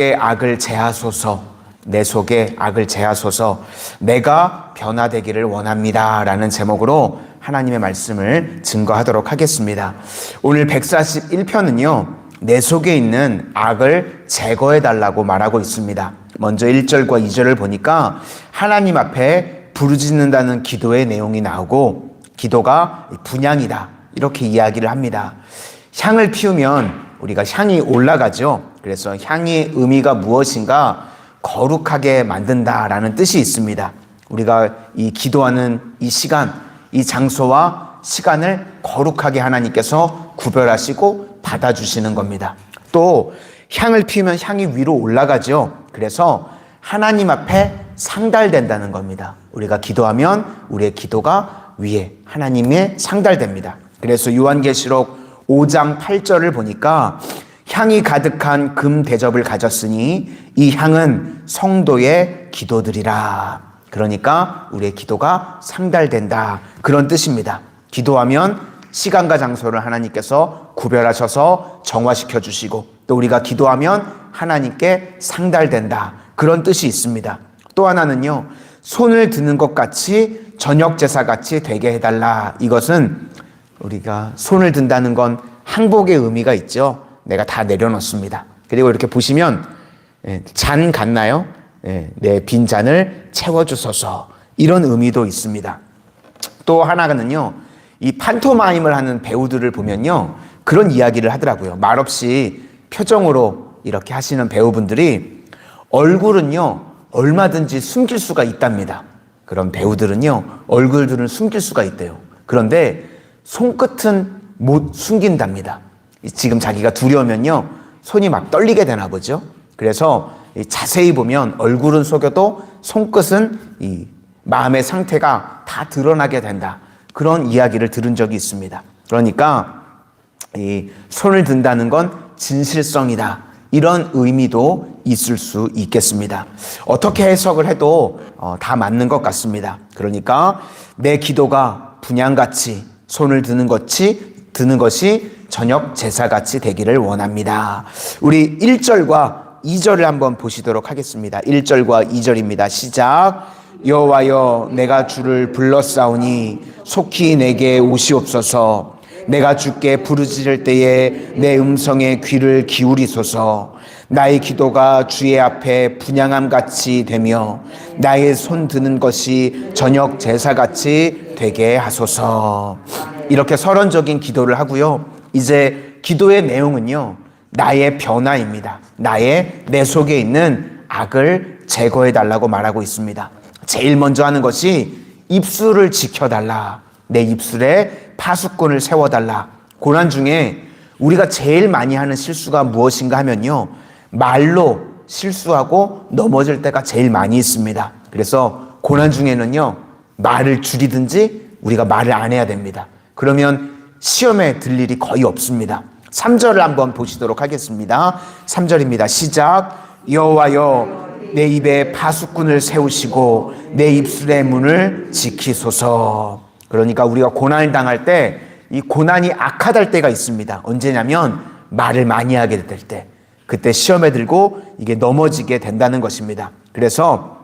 악을 제하소서, 내 속에 악을 제하소서, 내가 변화되기를 원합니다 라는 제목으로 하나님의 말씀을 증거하도록 하겠습니다. 오늘 141편은요 내 속에 있는 악을 제거해 달라고 말하고 있습니다. 먼저 1절과 2절을 보니까 하나님 앞에 부르짖는다는 기도의 내용이 나오고, 기도가 분향이다 이렇게 이야기를 합니다. 향을 피우면 우리가 향이 올라가죠. 그래서 향의 의미가 무엇인가? 거룩하게 만든다라는 뜻이 있습니다. 우리가 이 기도하는 이 시간, 이 장소와 시간을 거룩하게 하나님께서 구별하시고 받아주시는 겁니다. 또 향을 피우면 향이 위로 올라가죠. 그래서 하나님 앞에 상달된다는 겁니다. 우리가 기도하면 우리의 기도가 위에 하나님에 상달됩니다. 그래서 요한계시록 5장 8절을 보니까 향이 가득한 금 대접을 가졌으니 이 향은 성도의 기도들이라. 그러니까 우리의 기도가 상달된다 그런 뜻입니다. 기도하면 시간과 장소를 하나님께서 구별하셔서 정화시켜 주시고, 또 우리가 기도하면 하나님께 상달된다 그런 뜻이 있습니다. 또 하나는요, 손을 드는 것 같이 저녁 제사 같이 되게 해달라. 이것은 우리가 손을 든다는 건 항복의 의미가 있죠. 내가 다 내려놓습니다. 그리고 이렇게 보시면 잔 같나요? 내 빈 잔을 채워주소서, 이런 의미도 있습니다. 또 하나는요, 이 판토마임을 하는 배우들을 보면요 그런 이야기를 하더라고요. 말없이 표정으로 이렇게 하시는 배우분들이 얼굴은요 얼마든지 숨길 수가 있답니다. 그런 배우들은요 얼굴들은 숨길 수가 있대요. 그런데 손끝은 못 숨긴답니다. 지금 자기가 두려우면요 손이 막 떨리게 되나 보죠. 그래서 자세히 보면 얼굴은 속여도 손끝은 이 마음의 상태가 다 드러나게 된다, 그런 이야기를 들은 적이 있습니다. 그러니까 이 손을 든다는 건 진실성이다, 이런 의미도 있을 수 있겠습니다. 어떻게 해석을 해도 다 맞는 것 같습니다. 그러니까 내 기도가 분향같이 손을 드는 것이 저녁 제사같이 되기를 원합니다. 우리 1절과 2절을 한번 보시도록 하겠습니다. 1절과 2절입니다. 시작. 여호와여, 내가 주를 불렀사오니 속히 내게 오시옵소서. 내가 주께 부르짖을 때에 내 음성에 귀를 기울이소서. 나의 기도가 주의 앞에 분향함같이 되며 나의 손 드는 것이 저녁 제사같이 되게 하소서. 이렇게 서론적인 기도를 하고요. 이제 기도의 내용은요 나의 변화입니다. 내 속에 있는 악을 제거해 달라고 말하고 있습니다. 제일 먼저 하는 것이 입술을 지켜달라. 내 입술에 파수꾼을 세워달라. 고난 중에 우리가 제일 많이 하는 실수가 무엇인가 하면요, 말로 실수하고 넘어질 때가 제일 많이 있습니다. 그래서 고난 중에는요 말을 줄이든지 우리가 말을 안 해야 됩니다. 그러면 시험에 들 일이 거의 없습니다. 3절을 한번 보시도록 하겠습니다. 3절입니다. 시작. 여호와여, 내 입에 파수꾼을 세우시고 내 입술의 문을 지키소서. 그러니까 우리가 고난을 당할 때 이 고난이 악화될 때가 있습니다. 언제냐면 말을 많이 하게 될 때, 그때 시험에 들고 이게 넘어지게 된다는 것입니다. 그래서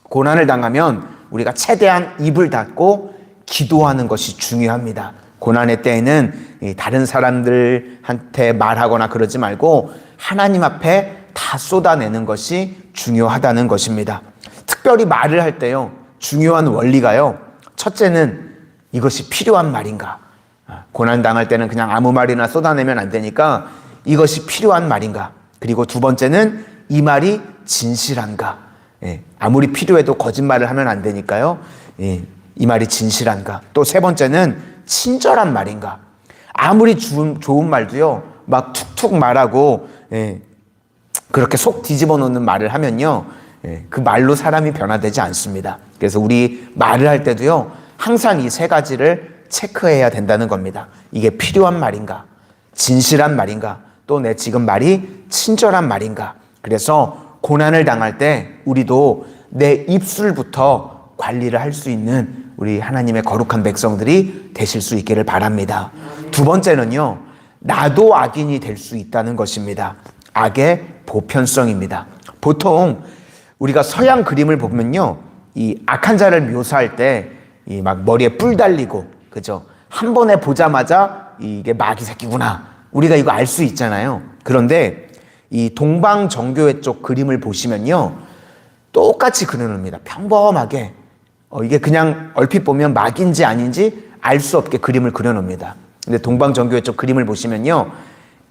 고난을 당하면 우리가 최대한 입을 닫고 기도하는 것이 중요합니다. 고난의 때에는 다른 사람들한테 말하거나 그러지 말고 하나님 앞에 다 쏟아내는 것이 중요하다는 것입니다. 특별히 말을 할 때요 중요한 원리가요, 첫째는 이것이 필요한 말인가. 고난 당할 때는 그냥 아무 말이나 쏟아내면 안 되니까 이것이 필요한 말인가. 그리고 두 번째는 이 말이 진실한가. 아무리 필요해도 거짓말을 하면 안 되니까요. 이 말이 진실한가. 또 세 번째는 친절한 말인가. 아무리 좋은 말도요 막 툭툭 말하고 그렇게 속 뒤집어 놓는 말을 하면요 그 말로 사람이 변화되지 않습니다. 그래서 우리 말을 할 때도요 항상 이 세 가지를 체크해야 된다는 겁니다. 이게 필요한 말인가, 진실한 말인가, 또 내 지금 말이 친절한 말인가. 그래서 고난을 당할 때 우리도 내 입술부터 관리를 할 수 있는 우리 하나님의 거룩한 백성들이 되실 수 있기를 바랍니다. 두 번째는요, 나도 악인이 될 수 있다는 것입니다. 악의 보편성입니다. 보통 우리가 서양 그림을 보면요, 이 악한 자를 묘사할 때 이 막 머리에 뿔 달리고, 그죠? 한 번에 보자마자 이게 마귀 새끼구나, 우리가 이거 알 수 있잖아요. 그런데 이 동방정교회 쪽 그림을 보시면요, 똑같이 그려놓습니다. 평범하게. 이게 그냥 얼핏 보면 마귀인지 아닌지 알 수 없게 그림을 그려놓습니다. 근데 동방정교회 쪽 그림을 보시면요,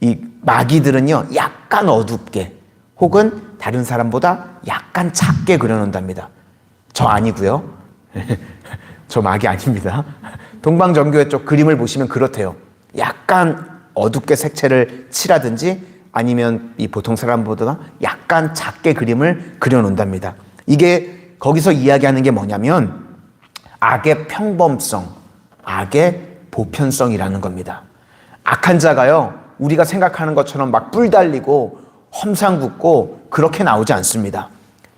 이 마귀들은요, 약간 어둡게 혹은 다른 사람보다 약간 작게 그려놓는답니다. 저 아니고요. 저 마귀 아닙니다. 동방정교회 쪽 그림을 보시면 그렇대요. 약간 어둡게 색채를 칠하든지 아니면 이 보통 사람보다 약간 작게 그림을 그려놓는답니다. 이게 거기서 이야기하는 게 뭐냐면 악의 평범성, 악의 보편성이라는 겁니다. 악한 자가요, 우리가 생각하는 것처럼 막 뿔 달리고 험상궂고 그렇게 나오지 않습니다.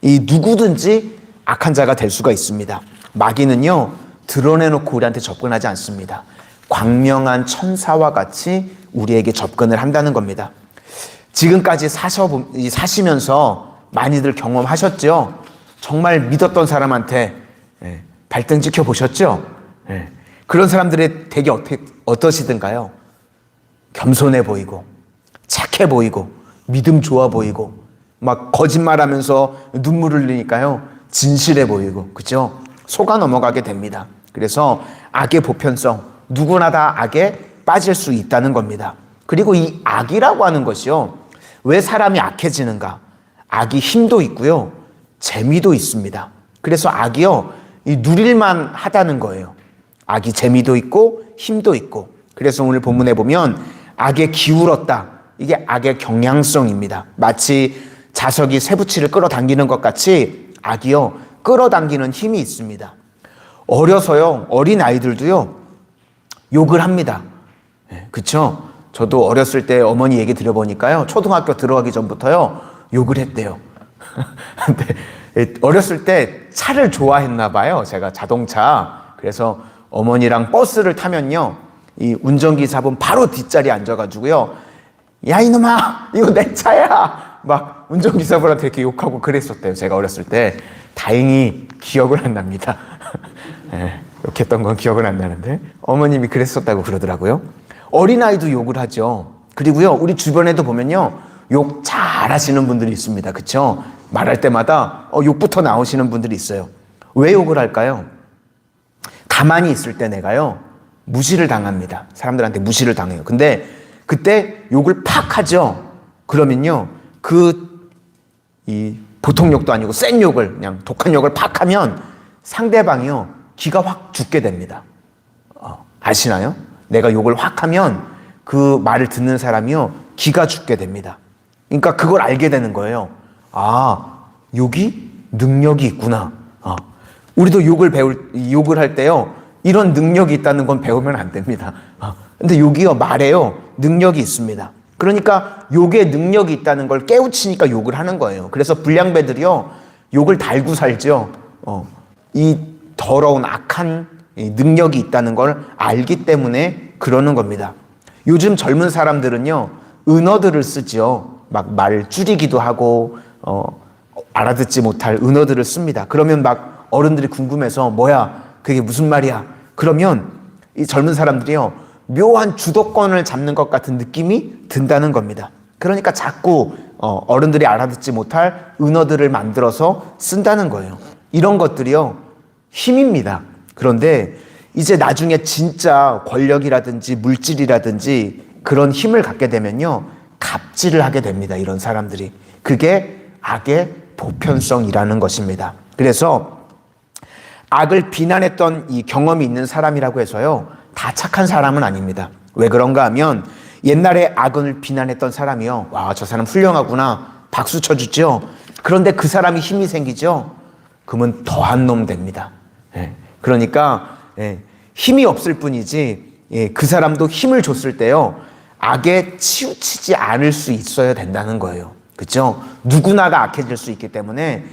이 누구든지 악한 자가 될 수가 있습니다. 마귀는요, 드러내놓고 우리한테 접근하지 않습니다. 광명한 천사와 같이 우리에게 접근을 한다는 겁니다. 지금까지 사시면서 많이들 경험하셨죠? 정말 믿었던 사람한테 발등 찍혀보셨죠? 그런 사람들이 되게 어떠시든가요? 겸손해 보이고 착해 보이고 믿음 좋아 보이고 막 거짓말하면서 눈물 흘리니까요, 진실해 보이고, 그죠? 속아 넘어가게 됩니다. 그래서 악의 보편성, 누구나 다 악에 빠질 수 있다는 겁니다. 그리고 이 악이라고 하는 것이요, 왜 사람이 악해지는가? 악이 힘도 있고요, 재미도 있습니다. 그래서 악이요, 이 누릴만 하다는 거예요. 악이 재미도 있고 힘도 있고. 그래서 오늘 본문에 보면 악에 기울었다, 이게 악의 경향성입니다. 마치 자석이 쇠붙이를 끌어당기는 것 같이 악이요, 끌어당기는 힘이 있습니다. 어려서요, 어린 아이들도요, 욕을 합니다. 그쵸? 저도 어렸을 때 어머니 얘기 들어보니까요, 초등학교 들어가기 전부터요, 욕을 했대요. 근데 어렸을 때 차를 좋아했나 봐요. 제가 자동차. 그래서 어머니랑 버스를 타면요, 이 운전기사분 바로 뒷자리에 앉아가지고요, 야 이놈아, 이거 내 차야, 막 운전기사분한테 이렇게 욕하고 그랬었대요. 제가 어렸을 때. 다행히 기억을 안 납니다. 이렇게 했던 건 기억은 안 나는데 어머님이 그랬었다고 그러더라고요. 어린아이도 욕을 하죠. 그리고요, 우리 주변에도 보면요, 욕 잘하시는 분들이 있습니다. 그쵸? 말할 때마다 욕부터 나오시는 분들이 있어요. 왜 욕을 할까요? 가만히 있을 때 내가요, 무시를 당합니다. 사람들한테 무시를 당해요. 근데 그때 욕을 팍 하죠. 그러면요, 보통 욕도 아니고 센 욕을, 그냥 독한 욕을 팍 하면 상대방이요, 기가 확 죽게 됩니다. 아시나요? 내가 욕을 확 하면 그 말을 듣는 사람이요, 기가 죽게 됩니다. 그러니까 그걸 알게 되는 거예요. 아, 욕이 능력이 있구나. 우리도 욕을 할 때요, 이런 능력이 있다는 건 배우면 안 됩니다. 근데 욕이요, 말에요, 능력이 있습니다. 그러니까 욕에 능력이 있다는 걸 깨우치니까 욕을 하는 거예요. 그래서 불량배들이요, 욕을 달고 살죠. 이 더러운 악한 능력이 있다는 걸 알기 때문에 그러는 겁니다. 요즘 젊은 사람들은요, 은어들을 쓰죠. 막 말 줄이기도 하고 알아듣지 못할 은어들을 씁니다. 그러면 막 어른들이 궁금해서 뭐야, 그게 무슨 말이야? 그러면 이 젊은 사람들이요, 묘한 주도권을 잡는 것 같은 느낌이 든다는 겁니다. 그러니까 자꾸 어른들이 알아듣지 못할 은어들을 만들어서 쓴다는 거예요. 이런 것들이요, 힘입니다. 그런데 이제 나중에 진짜 권력이라든지 물질이라든지 그런 힘을 갖게 되면요, 갑질을 하게 됩니다. 이런 사람들이. 그게 악의 보편성이라는 것입니다. 그래서 악을 비난했던 이 경험이 있는 사람이라고 해서요, 다 착한 사람은 아닙니다. 왜 그런가 하면 옛날에 악을 비난했던 사람이요, 와, 저 사람 훌륭하구나, 박수 쳐주죠. 그런데 그 사람이 힘이 생기죠. 그러면 더한 놈 됩니다. 그러니까 힘이 없을 뿐이지, 그 사람도 힘을 줬을 때요, 악에 치우치지 않을 수 있어야 된다는 거예요. 그렇죠? 누구나가 악해질 수 있기 때문에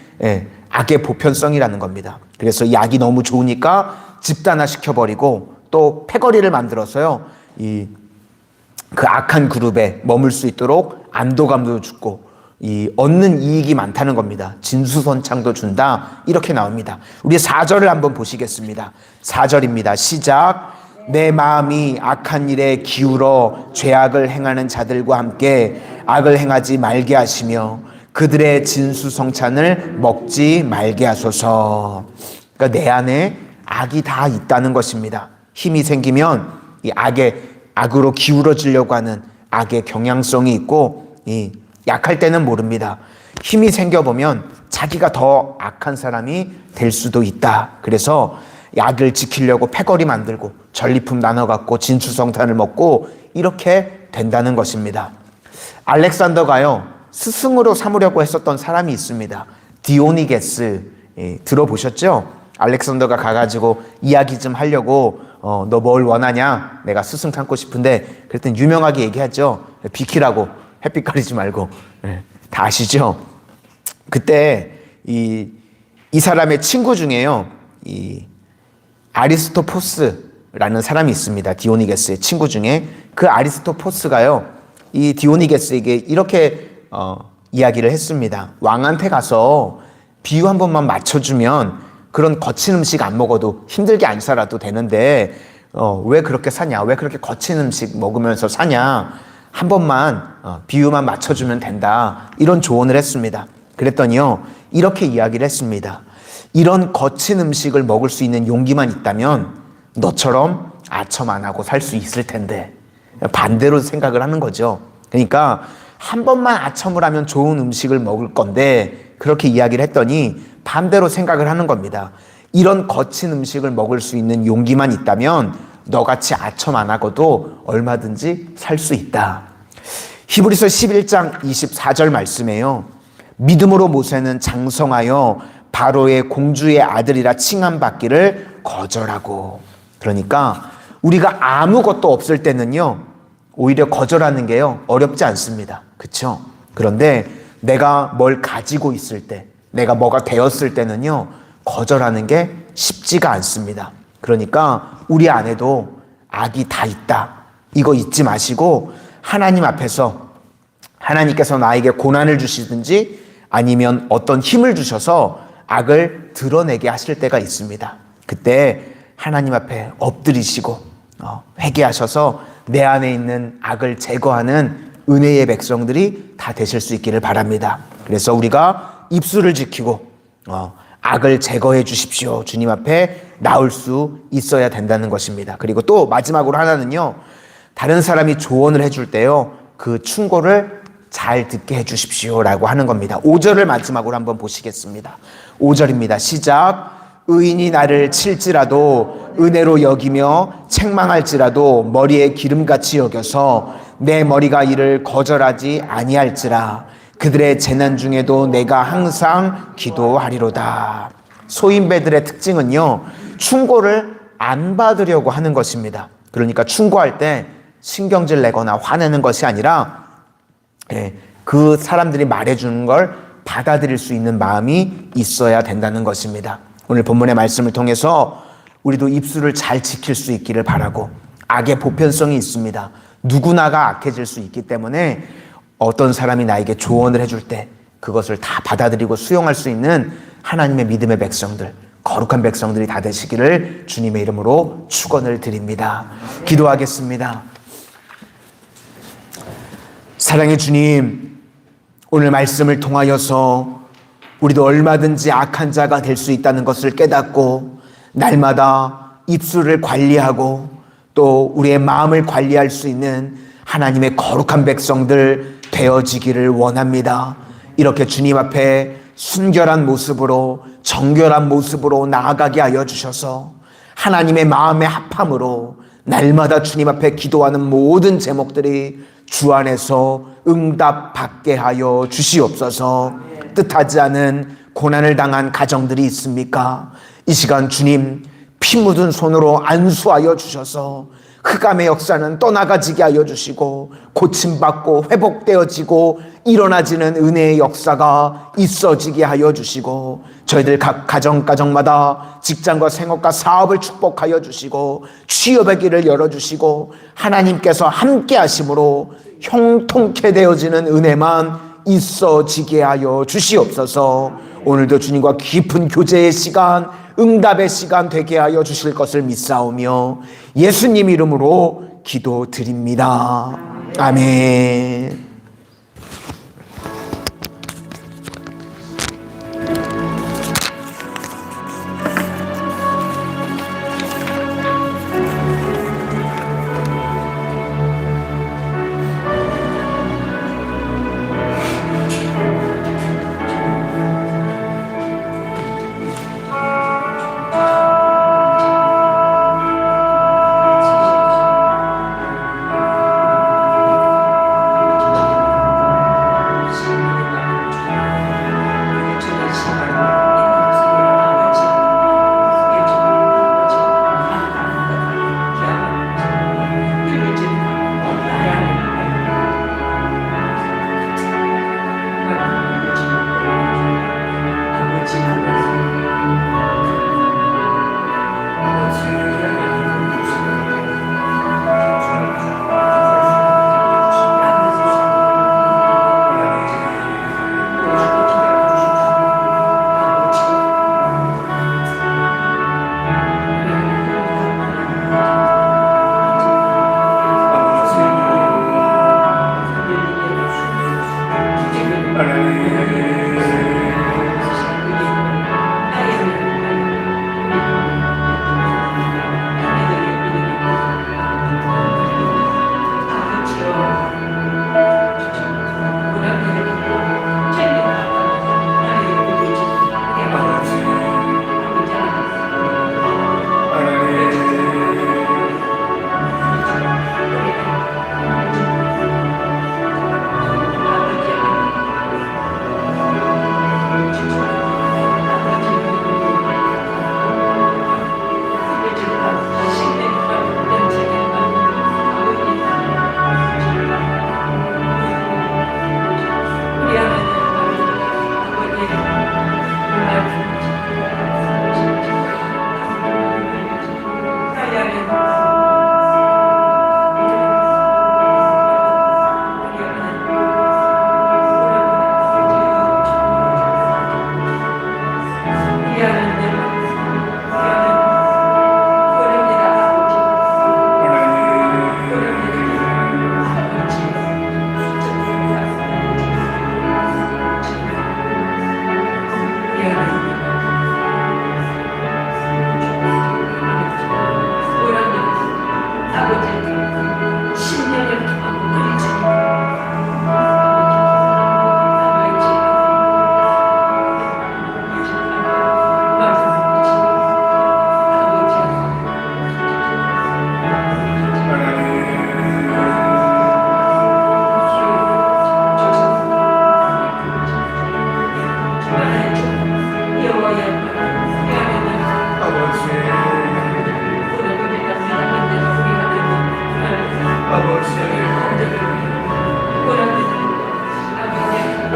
악의 보편성이라는 겁니다. 그래서 이 악이 너무 좋으니까 집단화 시켜버리고 또 패거리를 만들어서요, 그 악한 그룹에 머물 수 있도록 안도감도 주고 이 얻는 이익이 많다는 겁니다. 진수선창도 준다. 이렇게 나옵니다. 우리 4절을 한번 보시겠습니다. 4절입니다. 시작. 내 마음이 악한 일에 기울어 죄악을 행하는 자들과 함께 악을 행하지 말게 하시며 그들의 진수성찬을 먹지 말게 하소서. 그러니까 내 안에 악이 다 있다는 것입니다. 힘이 생기면 이 악으로 기울어지려고 하는 악의 경향성이 있고 이 약할 때는 모릅니다. 힘이 생겨보면 자기가 더 악한 사람이 될 수도 있다. 그래서 약을 지키려고 패거리 만들고 전리품 나눠 갖고 진수성찬을 먹고 이렇게 된다는 것입니다. 알렉산더가요 스승으로 삼으려고 했었던 사람이 있습니다. 디오니게스. 들어보셨죠? 알렉산더가 가가지고 이야기 좀 하려고 너 뭘 원하냐? 내가 스승 삼고 싶은데 그랬더니 유명하게 얘기하죠. 비키라고 햇빛 가리지 말고. 다 아시죠? 그때 이 사람의 친구 중에요 이 아리스토포스라는 사람이 있습니다. 디오니게스의 친구 중에. 그 아리스토포스가요 이 디오니게스에게 이렇게 이야기를 했습니다. 왕한테 가서 비유 한 번만 맞춰주면 그런 거친 음식 안 먹어도 힘들게 안 살아도 되는데 왜 그렇게 사냐? 왜 그렇게 거친 음식 먹으면서 사냐? 한 번만 비유만 맞춰주면 된다. 이런 조언을 했습니다. 그랬더니요 이렇게 이야기를 했습니다. 이런 거친 음식을 먹을 수 있는 용기만 있다면 너처럼 아첨 안 하고 살 수 있을 텐데. 반대로 생각을 하는 거죠. 그러니까 한 번만 아첨을 하면 좋은 음식을 먹을 건데 그렇게 이야기를 했더니 반대로 생각을 하는 겁니다. 이런 거친 음식을 먹을 수 있는 용기만 있다면 너같이 아첨 안 하고도 얼마든지 살 수 있다. 히브리서 11장 24절 말씀에요. 믿음으로 모세는 장성하여 바로의 공주의 아들이라 칭함받기를 거절하고. 그러니까 우리가 아무것도 없을 때는요 오히려 거절하는 게요 어렵지 않습니다. 그렇죠? 그런데 내가 뭘 가지고 있을 때, 내가 뭐가 되었을 때는요 거절하는 게 쉽지가 않습니다. 그러니까 우리 안에도 악이 다 있다. 이거 잊지 마시고 하나님 앞에서 하나님께서 나에게 고난을 주시든지 아니면 어떤 힘을 주셔서 악을 드러내게 하실 때가 있습니다. 그때 하나님 앞에 엎드리시고 회개하셔서 내 안에 있는 악을 제거하는 은혜의 백성들이 다 되실 수 있기를 바랍니다. 그래서 우리가 입술을 지키고 악을 제거해 주십시오. 주님 앞에 나올 수 있어야 된다는 것입니다. 그리고 또 마지막으로 하나는요. 다른 사람이 조언을 해줄 때요. 그 충고를 잘 듣게 해 주십시오라고 하는 겁니다. 5절을 마지막으로 한번 보시겠습니다. 5절입니다. 시작. 의인이 나를 칠지라도 은혜로 여기며 책망할지라도 머리에 기름같이 여겨서 내 머리가 이를 거절하지 아니할지라. 그들의 재난 중에도 내가 항상 기도하리로다. 소인배들의 특징은요, 충고를 안 받으려고 하는 것입니다. 그러니까 충고할 때 신경질 내거나 화내는 것이 아니라 그 사람들이 말해주는 걸 받아들일 수 있는 마음이 있어야 된다는 것입니다. 오늘 본문의 말씀을 통해서 우리도 입술을 잘 지킬 수 있기를 바라고, 악의 보편성이 있습니다. 누구나가 악해질 수 있기 때문에 어떤 사람이 나에게 조언을 해줄 때 그것을 다 받아들이고 수용할 수 있는 하나님의 믿음의 백성들, 거룩한 백성들이 다 되시기를 주님의 이름으로 축원을 드립니다. 기도하겠습니다. 사랑의 주님, 오늘 말씀을 통하여서 우리도 얼마든지 악한 자가 될 수 있다는 것을 깨닫고 날마다 입술을 관리하고 또 우리의 마음을 관리할 수 있는 하나님의 거룩한 백성들 되어지기를 원합니다. 이렇게 주님 앞에 순결한 모습으로, 정결한 모습으로 나아가게 하여 주셔서 하나님의 마음의 합함으로 날마다 주님 앞에 기도하는 모든 제목들이 주 안에서 응답받게 하여 주시옵소서. 뜻하지 않은 고난을 당한 가정들이 있습니까? 이 시간 주님 피 묻은 손으로 안수하여 주셔서 흑암의 역사는 떠나가지게 하여 주시고 고침받고 회복되어지고 일어나지는 은혜의 역사가 있어지게 하여 주시고 저희들 각 가정마다 직장과 생업과 사업을 축복하여 주시고 취업의 길을 열어주시고 하나님께서 함께 하심으로 형통케 되어지는 은혜만 있어지게 하여 주시옵소서. 오늘도 주님과 깊은 교제의 시간, 응답의 시간 되게 하여 주실 것을 믿사오며 예수님 이름으로 기도드립니다. 아멘.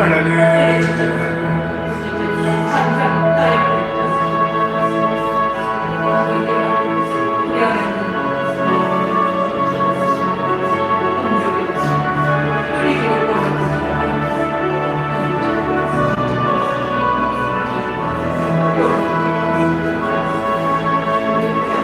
하나님